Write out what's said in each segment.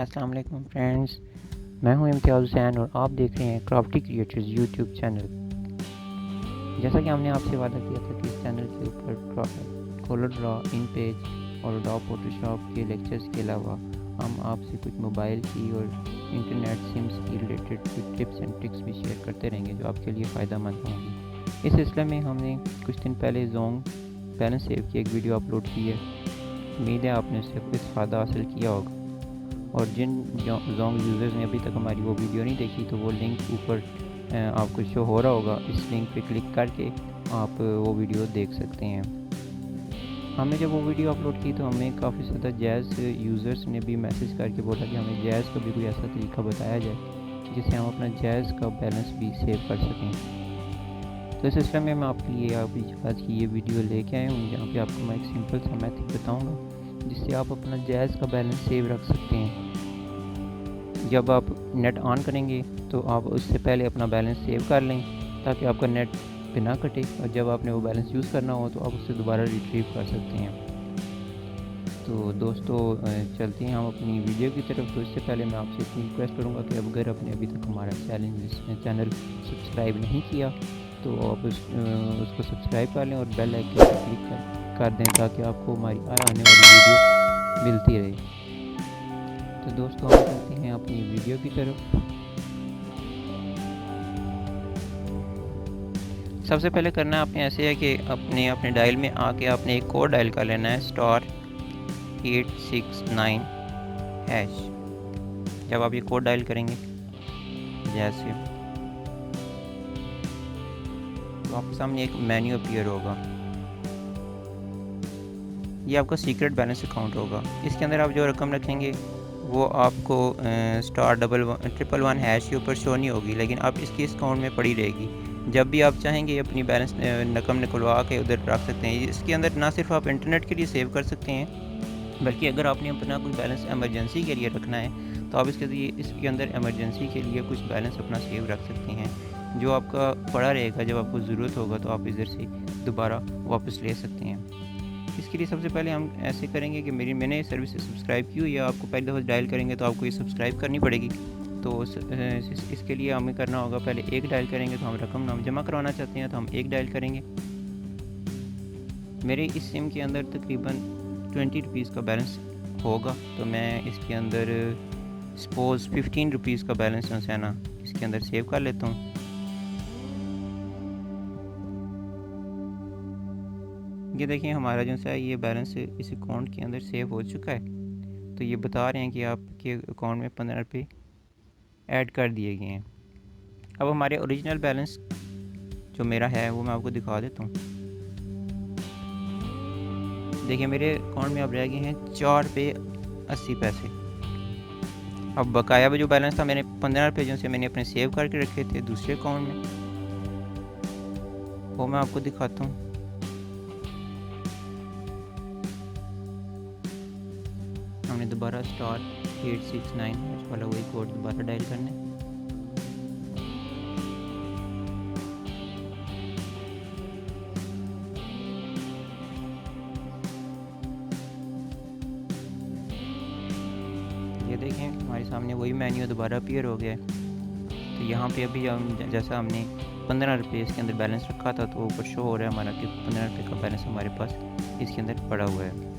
अस्सलाम वालेकुम फ्रेंड्स, मैं हूं इम्तियाज़ हुसैन और आप देख रहे हैं क्राफ्टी क्रिएटर्स यूट्यूब चैनल। जैसा कि हमने आपसे वादा किया था कि इस चैनल के ऊपर कलर ड्रा, इन पेज और एडोब फोटोशॉप के लेक्चर्स के अलावा हम आपसे कुछ मोबाइल की और इंटरनेट सिम्स की रिलेटेड कुछ टिप्स एंड ट्रिक्स भी शेयर करते रहेंगे जो आपके लिए फ़ायदा मंद होंगी। इस सिलसिले में हमने कुछ दिन पहले जोंग बैलेंस सेव की एक वीडियो अपलोड की है। उम्मीद है आपने उससे कुछ फ़ायदा हासिल किया होगा, और जिन जोंग यूज़र्स ने अभी तक हमारी वो वीडियो नहीं देखी तो वो लिंक ऊपर आपको शो हो रहा होगा। इस लिंक पे क्लिक करके आप वो वीडियो देख सकते हैं। हमने जब वो वीडियो अपलोड की तो हमें काफ़ी ज़्यादा जैज़ यूज़र्स ने भी मैसेज करके बोला कि हमें जैज़ का भी कोई ऐसा तरीका बताया जाए जिससे हम अपना जैज़ का बैलेंस भी सेव कर सकें। तो इस सिलसिले में मैं आपके लिए आज की ये वीडियो लेके आया हूँ जहाँ पे आपको मैं एक सिंपल सा मेथड बताऊँगा जिससे आप अपना जैज़ का बैलेंस सेव रख सकते हैं। जब आप नेट ऑन करेंगे तो आप उससे पहले अपना बैलेंस सेव कर लें ताकि आपका नेट पे ना कटे, और जब आपने वो बैलेंस यूज़ करना हो तो आप उससे दोबारा रिट्रीव कर सकते हैं। तो दोस्तों चलते हैं हम अपनी वीडियो की तरफ। तो इससे पहले मैं आपसे इतनी रिक्वेस्ट करूँगा कि अगर आपने अभी तक हमारा चैनल सब्सक्राइब नहीं किया तो आप उसको सब्सक्राइब कर लें और बेल आइकन पर क्लिक कर दें ताकि आपको हमारी आने वाली वीडियो मिलती रहे। तो दोस्तों हम चलते हैं अपनी वीडियो की तरफ। सबसे पहले करना आपने ऐसे है कि अपने डायल में आके आपने एक कोड डायल कर लेना है *869#। जब आप ये कोड डायल करेंगे जैसे तो आपके सामने एक मेन्यू अपीयर होगा। ये आपका सीक्रेट बैलेंस अकाउंट होगा। इसके अंदर आप जो रकम रखेंगे वो आपको *111# के ऊपर शो नहीं होगी, लेकिन आप इसकी इस अकाउंट में पड़ी रहेगी। जब भी आप चाहेंगे अपनी बैलेंस रकम निकलवा के उधर रख सकते हैं। इसके अंदर ना सिर्फ आप इंटरनेट के लिए सेव कर सकते हैं, बल्कि अगर आपने अपना कोई बैलेंस एमरजेंसी के लिए रखना है तो आप इसके अंदर एमरजेंसी के लिए कुछ बैलेंस अपना सेव रख सकते हैं जो आपका पड़ा रहेगा। जब आपको ज़रूरत होगा तो आप इधर से दोबारा वापस ले सकते हैं। इसके लिए सबसे पहले हम ऐसे करेंगे कि मैंने ये सर्विस सब्सक्राइब की हुई है। आपको पहले दफ़ा डायल करेंगे तो आपको ये सब्सक्राइब करनी पड़ेगी। तो इसके लिए हमें करना होगा, पहले एक डायल करेंगे तो हम रकम नाम जमा करवाना चाहते हैं तो हम एक डायल करेंगे। मेरे इस सिम के अंदर तकरीबन 20 रुपीज़ का बैलेंस होगा, तो मैं इसके अंदर सपोज़ 15 रुपीज़ का बैलेंस है ना इसके अंदर सेव कर लेता हूँ। ये देखिए हमारा जो है ये बैलेंस इस अकाउंट के अंदर सेव हो चुका है। तो ये बता रहे हैं कि आपके अकाउंट में 15 रुपये ऐड कर दिए गए हैं। अब हमारे ओरिजिनल बैलेंस जो मेरा है वो मैं आपको दिखा देता हूँ। देखिए मेरे अकाउंट में अब रह गए हैं 4 रुपये 80 पैसे। अब बकाया जो बैलेंस था मैंने 15 रुपये जो से मैंने अपने सेव करके रखे थे दूसरे अकाउंट में, वो मैं आपको दिखाता हूँ। हमने दोबारा *869# वाला वही कोड दोबारा डायल करना है। ये देखें हमारे सामने वही मेन्यू दोबारा अपीयर हो गया है। तो यहाँ पे अभी हम जैसा हमने 15 रुपये इसके अंदर बैलेंस रखा था तो ऊपर शो हो रहा है हमारा कि 15 रुपये का बैलेंस हमारे पास इसके अंदर पड़ा हुआ है।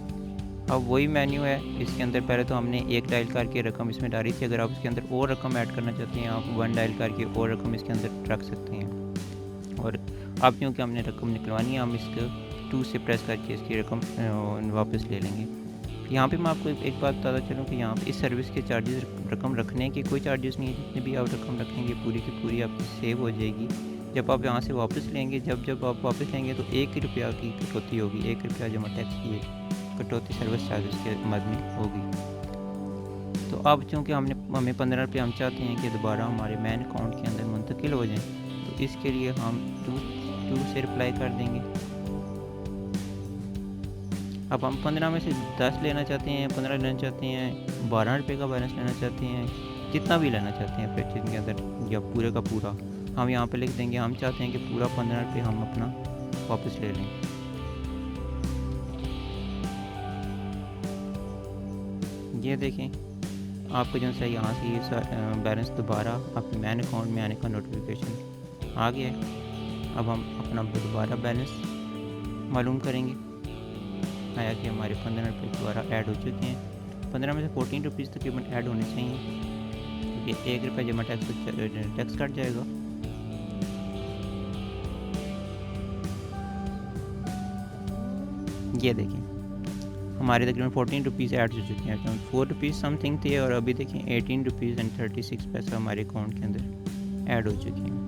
अब वही मेन्यू है इसके अंदर। पहले तो हमने एक डायल करके रकम इसमें डाली थी। अगर आप इसके अंदर और रकम ऐड करना चाहते हैं आप 1 डायल करके और रकम इसके अंदर रख सकते हैं। और अब क्योंकि हमने रकम निकलवानी है हम इसको 2 से प्रेस करके इसकी रकम वापस ले लेंगे। यहाँ पे मैं आपको एक बात बताता चलूँ कि यहाँ पे इस सर्विस के चार्जेस रकम रखने के कोई चार्जेस नहीं है। जितने भी आप रकम रखेंगे पूरी की पूरी आपकी सेव हो जाएगी। जब आप यहाँ से वापस लेंगे जब आप वापस लेंगे तो 1 रुपया की कटौती होगी। 1 रुपया जमा टैक्स की कटौती सर्विस चार्जेस के मद में होगी। तो अब चूँकि हमें 15 रुपये हम चाहते हैं कि दोबारा हमारे मेन अकाउंट के अंदर मुंतकिल हो जाएं, तो इसके लिए हम 2 से रिप्लाई कर देंगे। अब हम 15 में से 10 लेना चाहते हैं, 15 लेना चाहते हैं, 12 रुपये का बैलेंस लेना चाहते हैं, जितना भी लेना चाहते हैं परचेज के अंदर या पूरे का पूरा हम यहाँ पे लिख देंगे। हम चाहते हैं कि पूरा 15 रुपये हम अपना वापस ले लें। ये देखें आपको जो है यहाँ से ये बैलेंस दोबारा अपने मैन अकाउंट में आने का नोटिफिकेशन आ गया है। अब हम अपना दोबारा बैलेंस मालूम करेंगे। आया कि हमारे 15 रुपये दोबारा ऐड हो चुके हैं। 15 में से 14 रुपीज़ तकरीबन ऐड होने चाहिए, क्योंकि 1 रुपये जमा टैक्स कट जाएगा। ये देखें हमारे तकरीबन 14 रुपीज़ ऐड हो चुके हैं। तो 4 रुपीज़ समथिंग थे और अभी देखें 18 रुपीज़ एंड 36 पैसा हमारे अकाउंट के अंदर ऐड हो चुके हैं।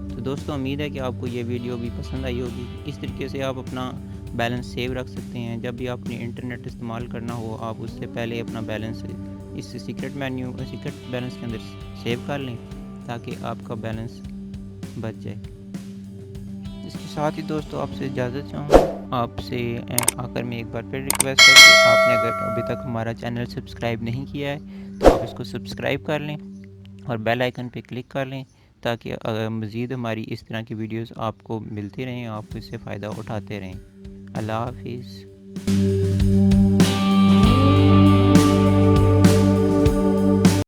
तो दोस्तों उम्मीद है कि आपको ये वीडियो भी पसंद आई होगी। इस तरीके से आप अपना बैलेंस सेव रख सकते हैं। जब भी आपने इंटरनेट इस्तेमाल करना हो, आप उससे पहले अपना बैलेंस इस सीक्रेट बैलेंस के अंदर सेव कर लें, ताकि आपका बैलेंस बच जाए। इसके साथ ही दोस्तों आपसे इजाज़त चाहूँगा। आपसे आकर में एक बार फिर रिक्वेस्ट है कि आपने अगर अभी तक हमारा चैनल सब्सक्राइब नहीं किया है तो आप इसको सब्सक्राइब कर लें और बेल आइकन पे क्लिक कर लें, ताकि मज़ीद हमारी इस तरह की वीडियोस आपको मिलती रहें, आप इससे फ़ायदा उठाते रहें। अल्लाह हाफिज़।